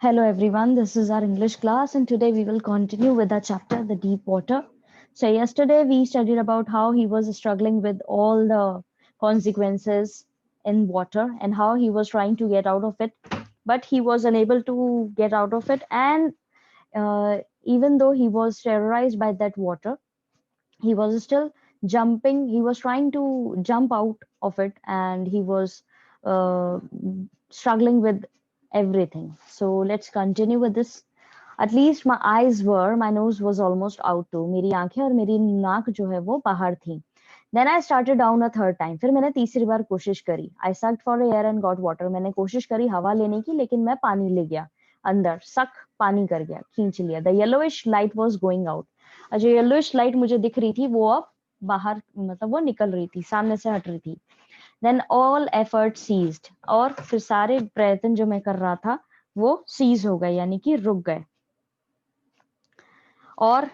Hello everyone, this is our English class and today we will continue with our chapter, The Deep Water. So yesterday we studied about how he was struggling with all the consequences in water and how he was trying to get out of it, but he was unable to get out of it. And even though he was terrorized by that water, he was still jumping. He was trying to jump out of it and he was uh, struggling with everything. So let's continue with this. At least my nose was almost out too. मेरी आंखें और मेरी नाक जो है वो बाहर थी. Then I started down a third time. फिर मैंने तीसरी बार कोशिश करी. I sucked for air and got water. मैंने कोशिश करी हवा लेने की, लेकिन मैं पानी ले गया अंदर. Suck पानी कर गया, खींच लिया. The yellowish light was going out. जो येलोइश लाइट मुझे दिख रही थी वो अब बाहर, मतलब वो निकल रही थी, सामने से हट रही थी. देन ऑल एफर्ट सीज्ड, और फिर सारे प्रयत्न जो मैं कर रहा था वो सीज हो गए, यानी कि रुक गए. और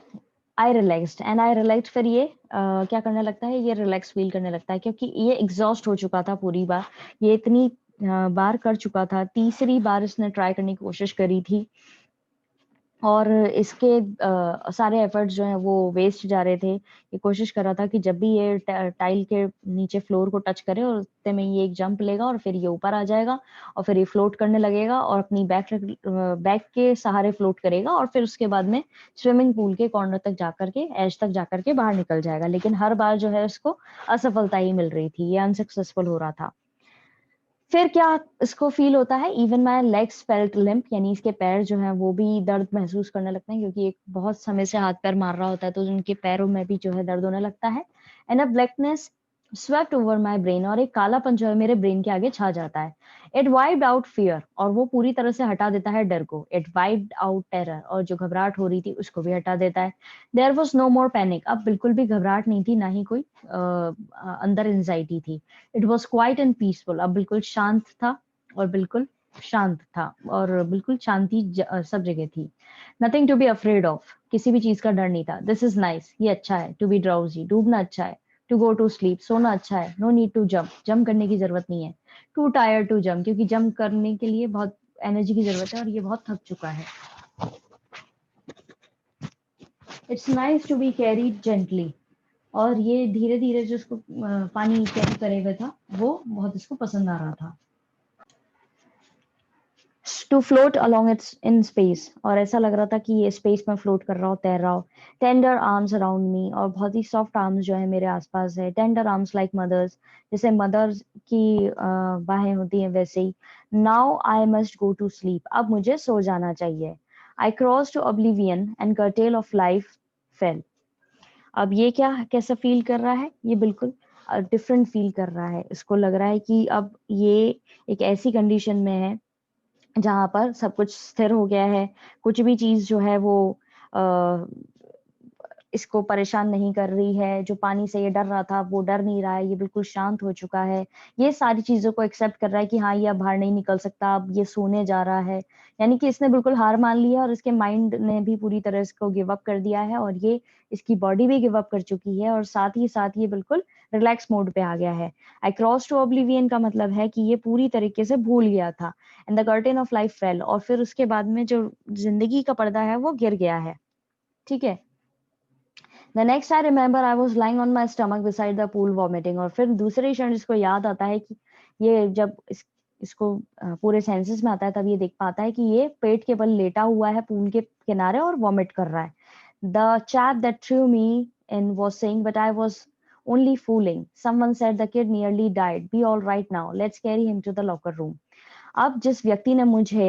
आई रिलैक्स्ड एंड आई रिलैक्स. फिर ये क्या करने लगता है, ये रिलैक्स फील करने लगता है, क्योंकि ये एग्जॉस्ट हो चुका था पूरी बार. ये इतनी बार कर चुका था, तीसरी बार इसने ट्राई करने की कोशिश करी थी और इसके सारे एफर्ट्स जो हैं वो वेस्ट जा रहे थे. ये कोशिश कर रहा था कि जब भी ये टाइल के नीचे फ्लोर को टच करे और उतने में ये एक जंप लेगा और फिर ये ऊपर आ जाएगा और फिर ये फ्लोट करने लगेगा और अपनी बैक के सहारे फ्लोट करेगा और फिर उसके बाद में स्विमिंग पूल के कॉर्नर तक जाकर के, एज तक जाकर के बाहर निकल जाएगा. लेकिन हर बार जो है उसको असफलता ही मिल रही थी, ये अनसक्सेसफुल हो रहा था. फिर क्या इसको फील होता है, even my legs felt limp, यानी इसके पैर जो हैं वो भी दर्द महसूस करने लगते हैं, क्योंकि एक बहुत समय से हाथ पैर मार रहा होता है तो उनके पैरों में भी जो है दर्द होने लगता है. And a blackness swept over my brain, और एक कालापन जो है मेरे ब्रेन के आगे छा जाता है. इट वाइप्ड आउट फियर, और वो पूरी तरह से हटा देता है डर को. इट वाइप्ड आउट टेरर, और जो घबराहट हो रही थी उसको भी हटा देता है. There was no more panic, अब बिल्कुल भी घबराहट नहीं थी, ना ही कोई अंदर एंजाइटी थी. It was quiet and peaceful, अब बिल्कुल शांत था और बिल्कुल शांत था और बिल्कुल शांति सब जगह थी. Nothing to be afraid of, किसी भी चीज का डर नहीं था. दिस इज नाइस, ये अच्छा है. टू बी ड्राउजी, डूबना अच्छा है. टू गो टू स्लीप, सोना अच्छा है. No need to jump, jump करने की जरूरत नहीं है. टू टायर्ड टू जंप, क्योंकि जंप करने के लिए बहुत एनर्जी की जरूरत है और ये बहुत थक चुका है. It's nice to be carried gently, और ये धीरे धीरे जो उसको पानी कैरी करे हुए था वो बहुत इसको पसंद आ रहा था. To float along its in space, और ऐसा लग रहा था कि ये स्पेस में फ्लोट कर रहा हो, तैर रहा हो. टेंडर आर्म्स अराउंड मी, और बहुत ही सॉफ्ट आर्म्स जो है मेरे आसपास है. टेंडर आर्म्स लाइक मदर्स, जैसे मदर्स की बाहें होती हैं वैसे ही. Now I must go to sleep, अब मुझे सो जाना चाहिए. I cross to oblivion and curtain of life fell. अब ये क्या कैसा फील कर रहा है, ये बिल्कुल डिफरेंट फील कर रहा है. इसको लग रहा है कि अब ये एक ऐसी कंडीशन में है जहाँ पर सब कुछ स्थिर हो गया है. कुछ भी चीज जो है वो आ, इसको परेशान नहीं कर रही है. जो पानी से ये डर रहा था वो डर नहीं रहा है, ये बिल्कुल शांत हो चुका है. ये सारी चीजों को एक्सेप्ट कर रहा है कि हाँ ये अब बाहर नहीं निकल सकता, अब ये सोने जा रहा है. यानी कि इसने बिल्कुल हार मान ली है और इसके माइंड ने भी पूरी तरह इसको गिव अप कर दिया है और ये इसकी बॉडी भी गिव अप कर चुकी है और साथ ही ये बिल्कुल रिलैक्स मोड पे आ गया है. आई क्रॉस टू ऑब्लिवियन का मतलब है कि ये पूरी तरीके से भूल गया था. And the curtain of life fail, और फिर उसके बाद में जो जिंदगी का पर्दा है वो गिर गया है. ठीक है. The next I remember I was lying on my stomach beside the pool vomiting, और फिर दूसरे क्षण जिसको याद आता है कि ये जब इसको पूरे सेंसेस में आता है तब ये देख पाता है कि ये पेट के बल लेटा हुआ है पूल के किनारे और वॉमिट कर रहा है. The chap that through me in was saying but I was only fooling. Someone said the kid nearly died. Be all right now. Let's carry him to the locker room. अब जिस व्यक्ति ने मुझे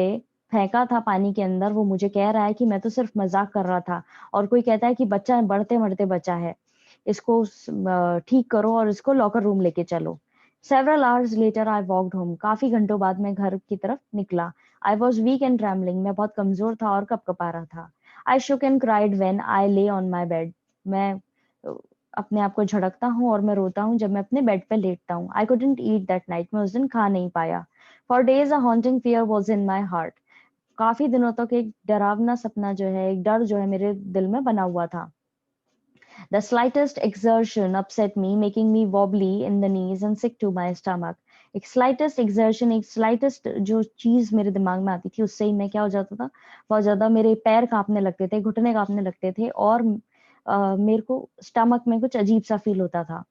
फेंका था पानी के अंदर वो मुझे कह रहा है कि मैं तो सिर्फ मजाक कर रहा था, और कोई कहता है कि बच्चा बढ़ते बढ़ते बचा है, इसको ठीक करो और इसको लॉकर रूम लेके चलो. Several hours later I walked home. काफी घंटों बाद मैं घर की तरफ निकला. I was weak and trembling. मैं बहुत कमजोर था और कपकपा रहा था. आई शुक एंड क्राइड व्हेन आई ले ऑन माई बेड. मैं अपने आप को झड़कता हूँ और मैं रोता हूँ जब मैं अपने बेड पे लेटता हूँ. I couldn't eat that night. मैं उस दिन खा नहीं पाया. For days a haunting fear was in my heart. काफी दिनों तक एक डरावना सपना जो है, एक डर जो है मेरे दिल में बना हुआ था. The slightest exertion upset me, making me wobbly in the knees and sick to my stomach. एक स्लाइटेस्ट एक्सर्शन, एक स्लाइटेस्ट जो चीज मेरे दिमाग में आती थी, उससे ही मैं क्या हो जाता था, बहुत ज्यादा मेरे पैर कांपने लगते थे, घुटने कांपने लगते थे, और मेरे को स्टमक में कुछ अजीब सा फील होता था।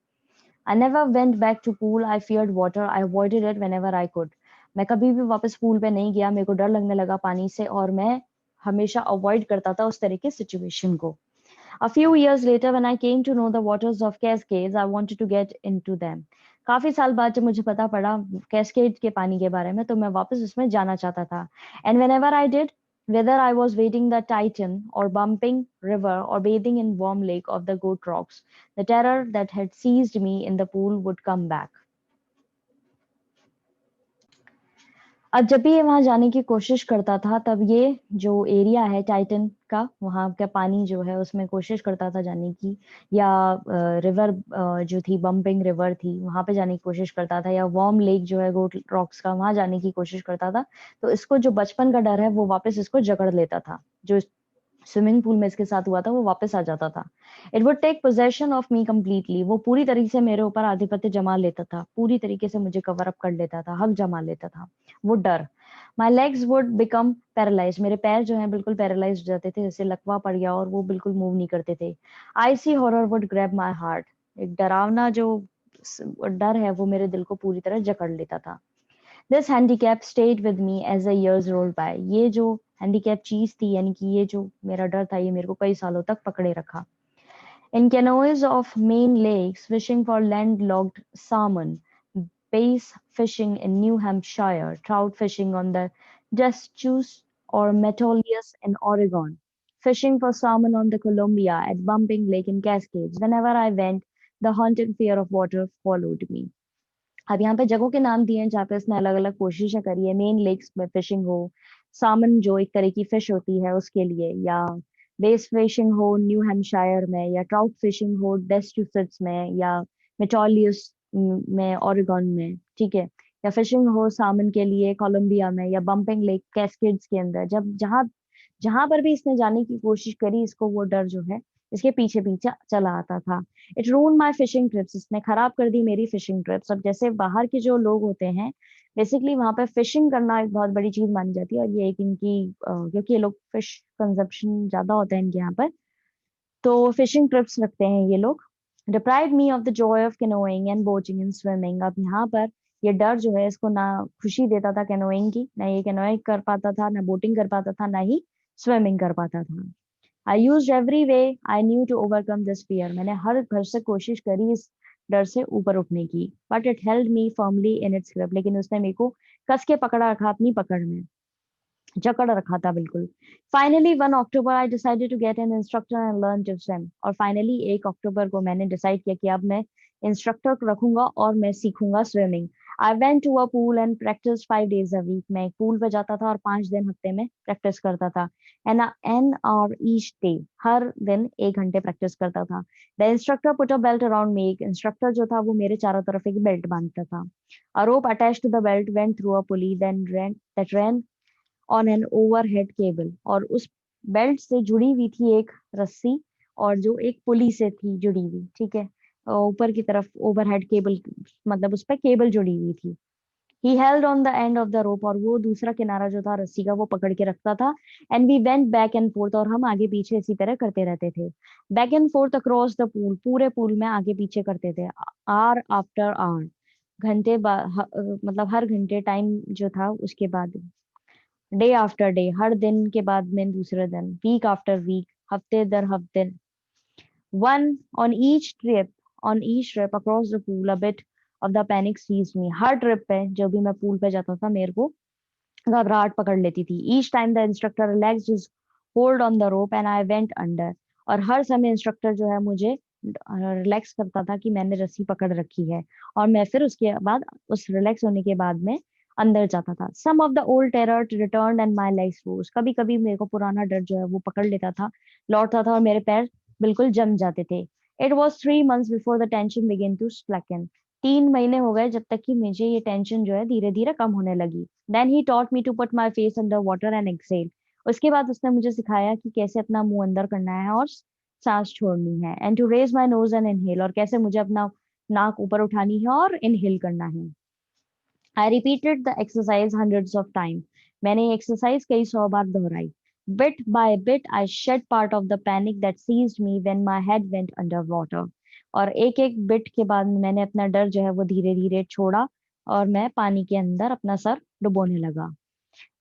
I never went back to pool. I feared water. I avoided it whenever I could. मैं कभी भी वापस पूल पे नहीं गया, मेरे को डर लगने लगा पानी से, और मैं हमेशा अवॉइड करता था उस तरह के सिचुएशन को। A few years later, when I came to know the waters of Cascades, I wanted to get into them. काफी साल बाद जब मुझे पता पड़ा कैस्केड के पानी के बारे में, तो मैं वापस उसमें जाना चाहता था। And whenever I did, whether I was wading the Titan or bumping river or bathing in warm lake of the Goat Rocks, the terror that had seized me in the pool would come back. अब जब भी ये वहां जाने की कोशिश करता था, तब ये जो एरिया है टाइटन का, वहां का पानी जो है उसमें कोशिश करता था जाने की, या रिवर जो थी, बम्पिंग रिवर थी, वहां पे जाने की कोशिश करता था, या वार्म लेक जो है गोट रॉक्स का, वहां जाने की कोशिश करता था। तो इसको जो बचपन का डर है वो वापस इसको जकड़ लेता था, जो स्विमिंग पूल में इसके साथ हुआ था वो वापस आ जाता था। It would take possession of me completely, वो पूरी तरीके से मेरे ऊपर आधिपत्य जमा लेता था, पूरी तरीके से मुझे कवर अप कर लेता था, हक जमा लेता था वो डर। My legs would become paralyse, मेरे पैर जो है बिल्कुल पैरालाइज हो जाते थे, जैसे लकवा पड़ गया और वो बिल्कुल मूव नहीं करते थे। I see horror would grab my heart, एक डरावना जो डर है वो मेरे दिल को पूरी तरह जकड़ लेता था। This handicap stayed with me as the years rolled by, ये जो हैंडीकैप चीज थी, यानी कि ये जो मेरा डर था, ये मेरे को कई सालों तक पकड़े रखा। In canoes of Maine lakes, fishing for landlocked salmon, bass fishing in New Hampshire, trout fishing on the Deschutes or Metolius in Oregon, fishing for salmon on the Columbia at Bumping Lake in Cascades. Whenever I went, the haunting fear of water followed me. अब यहाँ पे जगहों के नाम दिए हैं जहाँ पे इसने अलग अलग कोशिशें करी है। मेन लेक्स में फिशिंग हो, सामन जो एक तरह की फिश होती है उसके लिए, या बेस फिशिंग हो न्यू हैम्पशायर में, या ट्राउट फिशिंग हो डेस्यूसेट्स में, या मेटोलियस में ओरेगन में, ठीक है, या फिशिंग हो सामन के लिए कोलंबिया में, या बम्पिंग लेक कैस्केड्स के अंदर। जब जहाँ जहां पर भी इसने जाने की कोशिश करी, इसको वो डर जो है इसके पीछे पीछे चला आता था। इट रून माई फिशिंग ट्रिप्स, इसने खराब कर दी मेरी फिशिंग ट्रिप्स। अब जैसे बाहर के जो लोग होते हैं, बेसिकली वहां पे फिशिंग करना एक बहुत बड़ी चीज मानी जाती है, और ये एक इनकी क्योंकि ये लोग फिश कंजप्शन ज्यादा होता है इनके यहाँ पर, तो फिशिंग ट्रिप्स रखते हैं ये लोग। Deprive me of the Joy of canoeing and boating and swimming, अब यहाँ पर ये डर जो है इसको ना खुशी देता था कैनोइंग की, ना ये कैनोइंग कर पाता था, ना बोटिंग कर पाता था, ना ही स्विमिंग कर पाता था। I use every way I knew to overcome this fear, मैंने हर घर से कोशिश करी इस डर से ऊपर उठने की, but it held me firmly in its grip, लेकिन उसने मेरे को कस के पकड़ा रखा अपनी पकड़ में, जकड़ रखा था बिल्कुल। Finally 1 October I decided to get an instructor and learn to swim, और फाइनली 1 अक्टूबर को मैंने डिसाइड किया कि अब मैं इंस्ट्रक्टर रखूंगा और मैं सीखूंगा swimming. I went to a pool and practice 5 days a week, मैं एक पूल पे जाता था और 5 दिन हफ्ते में प्रैक्टिस करता था। एन आवर ईच डे, हर दिन 1 घंटे प्रैक्टिस करता था। The instructor put a belt around me, एक इंस्ट्रक्टर जो था वो मेरे चारों तरफ एक बेल्ट बांधता था। A rope attached to the belt went through a pulley then ran on an overhead cable, और उस बेल्ट से जुड़ी हुई थी एक रस्सी, और जो एक पुली से थी जुड़ी हुई, ठीक है, ऊपर की तरफ ओवरहेड केबल, मतलब उस पर केबल जुड़ी हुई थी। He held on the end of the rope, और वो दूसरा किनारा जो था रस्सी का वो पकड़ के रखता था। And we went back and forth, और हम आगे पीछे इसी तरह करते रहते थे। Back and forth across the pool, पूरे पूल में आगे पीछे करते थे, आर आफ्टर आर, घंटे मतलब हर घंटे टाइम जो था उसके बाद, डे आफ्टर डे, हर दिन के बाद में दूसरे दिन, वीक आफ्टर वीक, हफ्ते दर हफ्ते। One on each trip across the pool a bit of the panic ceased me, हर ट्रिप पे जब भी मैं पूल पे जाता था मेरे को घबराहट पकड़ लेती थी। Each time the instructor relaxed his hold on the rope and I went under, और हर समय इंस्ट्रक्टर जो है मुझे रिलैक्स करता था कि मैंने रस्सी पकड़ रखी है, और मैं फिर उसके बाद उस रिलैक्स होने के बाद में अंदर जाता था। Some of the old terror return and my legs froze, कभी कभी मेरे को पुराना डर जो है वो पकड़ लेता था, लौटता था, और मेरे पैर बिल्कुल जम जाते थे। It was 3 months before the tension began to slacken, 3 महीने हो गए जब तक कि मुझे ये टेंशन जो है धीरे धीरे कम होने लगी। Then he taught me to put my face under water and exhale, उसके बाद उसने मुझे सिखाया कि कैसे अपना मुंह अंदर करना है और सांस छोड़नी है, and to raise my nose and inhale, और कैसे मुझे अपना नाक ऊपर उठानी है और इनहेल करना है। I repeated the exercise hundreds of times. मैंने ये exercise कई 100 बार दोहराई. Bit by bit, I shed part of the panic that seized me when my head went underwater. और एक एक बिट के बाद मैंने अपना डर जो है वो धीरे धीरे छोड़ा और मैं पानी के अंदर अपना सर डुबोने लगा.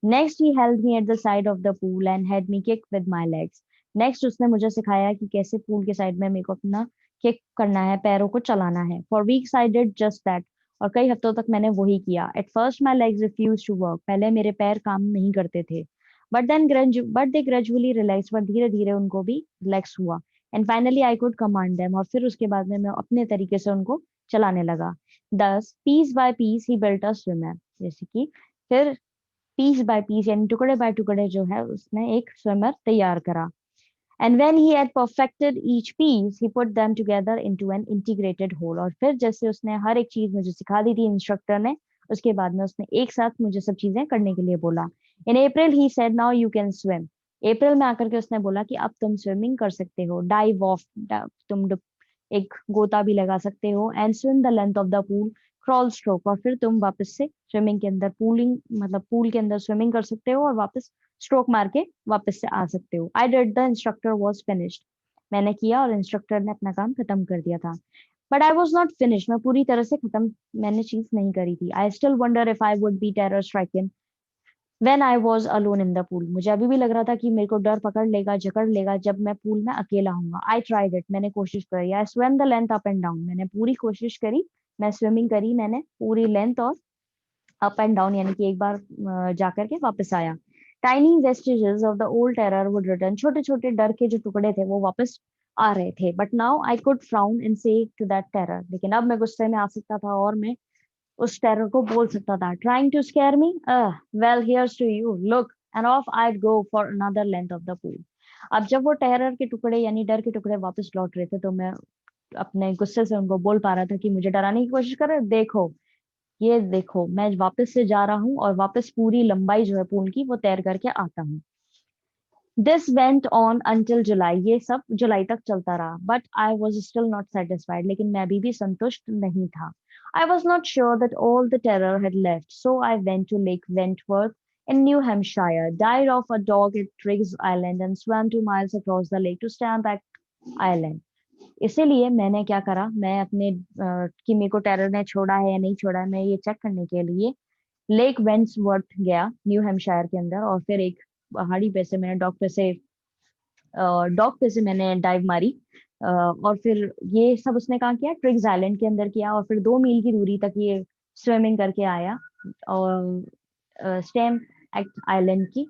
Next, he held me at the side of the pool and had me kick with my legs. Next, उसने मुझे सिखाया कि कैसे पूल के साइड में मेरे को अपना किक करना है, पैरों को चलाना है. For weeks, I did just that. और कई हफ्तों तक मैंने वही किया. At first, my legs refused to work. पहले मेरे पैर काम नहीं करते थे. But they gradually relaxed. पर धीरे धीरे उनको भी relax हुआ. And finally, I could command them. और फिर उसके बाद में मैं अपने तरीके से उनको चलाने लगा. Thus, piece by piece, he built a swimmer. जैसे कि फिर पीस बाय पीस यानी टुकड़े बाय टुकड़े जो है उसने एक स्विमर तैयार करा. And when he had perfected each piece he put them together into an integrated whole. और फिर जैसे उसने हर एक चीज मुझे सिखा दी थी इंस्ट्रक्टर ने, उसके बाद में उसने एक साथ मुझे सब चीजें करने के लिए बोला. In April he said now you can swim. अप्रैल में आकर के उसने बोला कि अब तुम स्विमिंग कर सकते हो. डाइव ऑफ, एक गोता भी लगा सकते हो. And swim the length of the pool, crawl stroke. और फिर तुम वापस से स्विमिंग के अंदर पूलिंग मतलब पूल के अंदर स्विमिंग कर सकते हो और वापस स्ट्रोक मार के वापस से आ सकते हो. I did, the instructor was finished. मैंने किया और इंस्ट्रक्टर ने अपना काम खत्म कर दिया था. But I was not finish. मैं पूरी तरह से खत्म मैंने चीज नहीं करी थी. I still wonder if I would be terror stricken when I was alone in the pool. मुझे अभी भी लग रहा था कि मेरे को डर पकड़ लेगा, जकड़ लेगा जब मैं पूल में अकेला हूंगा. I tried it. मैंने कोशिश करी. I swam the length up and down. मैंने पूरी कोशिश करी. मैं स्विमिंग करी मैंने पूरी लेंथ और अप एंड डाउन यानी कि एक बार जाकर के वापस आया. Tiny vestiges of the old terror would return. छोटे छोटे डर के जो टुकड़े थे वो वापस आ रहे थे. But now I could frown and से टू दैट टेरर. लेकिन अब मैं गुस्से में आ सकता था और मैं उस टेरर को बोल सकता था. Trying to scare me, well here's to you, look. And off I'd go for another length of the pool. अब जब वो टेरर के टुकड़े यानी डर के टुकड़े वापस लौट रहे थे तो मैं अपने गुस्से से उनको बोल पा रहा था कि मुझे डराने की कोशिश कर रहे हो? देखो, ये देखो, मैं वापस से जा रहा हूँ और वापस पूरी लंबाई जो है पूल की वो तैर करके आता हूँ. This went on until July. ये सब जुलाई तक चलता रहा. But I was still not satisfied. लेकिन मैं अभी भी संतुष्ट नहीं था. I was not sure that all the terror had left. So I went to lake Wentworth in New Hampshire, died off a dog at Triggs Island, and swam 2 miles across the lake to Stamback Island. इसीलिए मैंने क्या करा, मैं अपने कि मेरे को terror ने छोड़ा है या नहीं छोड़ा है, मैं ये चेक करने के लिए लेक वेंट्सवर्थ गया न्यू हैम्पशायर के अंदर. और फिर एक पहाड़ी पे से मैंने डॉग पे से मैंने डाइव मारी. और फिर ये सब उसने कहाँ किया, ट्रिग्स आइलैंड के अंदर किया. और फिर 2 मील की दूरी तक ये स्विमिंग करके आया और स्टेम एक्ट आइलैंड की.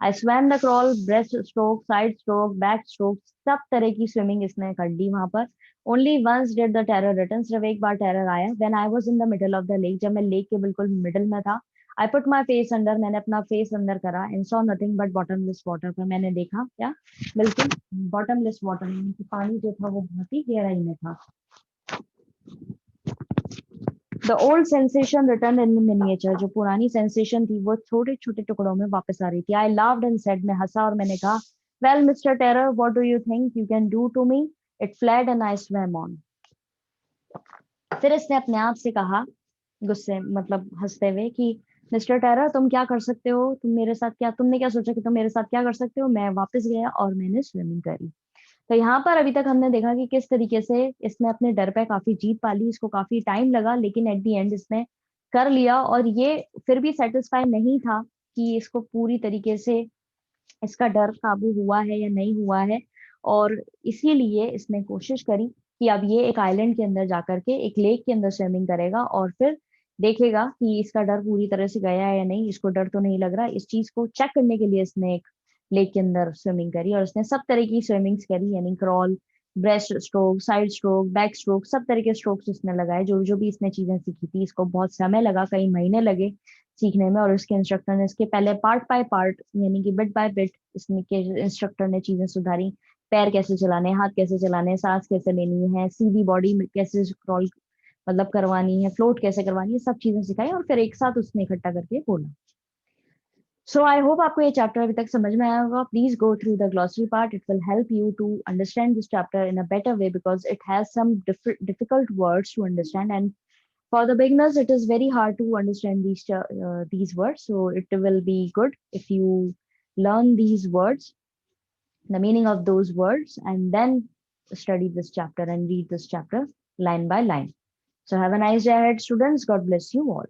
I swam the crawl, breast stroke, side stroke, back stroke, सब तरह की स्विमिंग इसने कर ली वहां पर. Only once did the terror return. सिर्फ एक बार टेरर आया. When I was in the middle of the lake. जब मैं लेक के बिल्कुल मिडल में था. I put my face under. मैंने अपना फेस अंदर करा. And saw nothing but bottomless water. पर मैंने देखा क्या, बिल्कुल बॉटमलेस वाटर यानी कि पानी जो था वो बहुत ही गहराई में था. The old sensation return in miniature. जो पुरानी सेंसेशन थी वो छोटे छोटे टुकड़ों में वापस आ रही थी. I laughed and said. मैं हंसा और मैंने कहा, well mister Terror, what do you think you can do to me? It fled and I swam on. फिर इसने अपने आप से कहा गुस्से मतलब हंसते हुए कि मिस्टर टेरर, तुम क्या कर सकते हो? तुमने क्या सोचा कि तुम मेरे साथ क्या कर सकते हो? मैं वापस गया और मैंने स्विमिंग करी. तो यहाँ पर अभी तक हमने देखा कि किस तरीके से इसने अपने डर पे काफी जीत पा ली. इसको काफी टाइम लगा लेकिन एट द एंड इसने कर लिया. और ये फिर भी सेटिस्फाई नहीं था कि इसको पूरी तरीके से इसका डर काबू हुआ है या नहीं हुआ है. और इसीलिए इसने कोशिश करी कि अब ये एक आइलैंड के अंदर जाकर के एक लेक के अंदर स्विमिंग करेगा और फिर देखेगा कि इसका डर पूरी तरह से गया है या नहीं. इसको डर तो नहीं लग रहा. इस चीज को चेक करने के लिए इसने एक लेक के अंदर स्विमिंग करी और इसने सब तरह की स्विमिंग्स करी यानी crawl, breast stroke, side stroke, back stroke, सब तरह के स्ट्रोक्स इसने लगाए. जो जो भी इसने चीजें सीखी थी. इसको बहुत समय लगा, कई महीने लगे सीखने में. और उसके इंस्ट्रक्टर ने इसके पहले पार्ट बाय पार्ट यानी कि बिट बाय बिट इसने के इंस्ट्रक्टर ने चीजें सुधारी. पैर कैसे चलाने, हाथ कैसे चलाने, सांस कैसे लेनी है, सीधी बॉडी में कैसे क्रॉल मतलब करवानी है, फ्लोट कैसे करवानी है, सब चीजें सिखाई और फिर एक साथ उसने इकट्ठा करके बोला. सो आई होप आपको ये चैप्टर अभी तक समझ में आया होगा. Please go through the glossary part. It will help you to understand this chapter in a better way because it has some difficult words to understand. And For the beginners, it is very hard to understand these words. So it will be good if you learn these words, the meaning of those words, and then study this chapter and read this chapter line by line. So have a nice day ahead, students. God bless you all.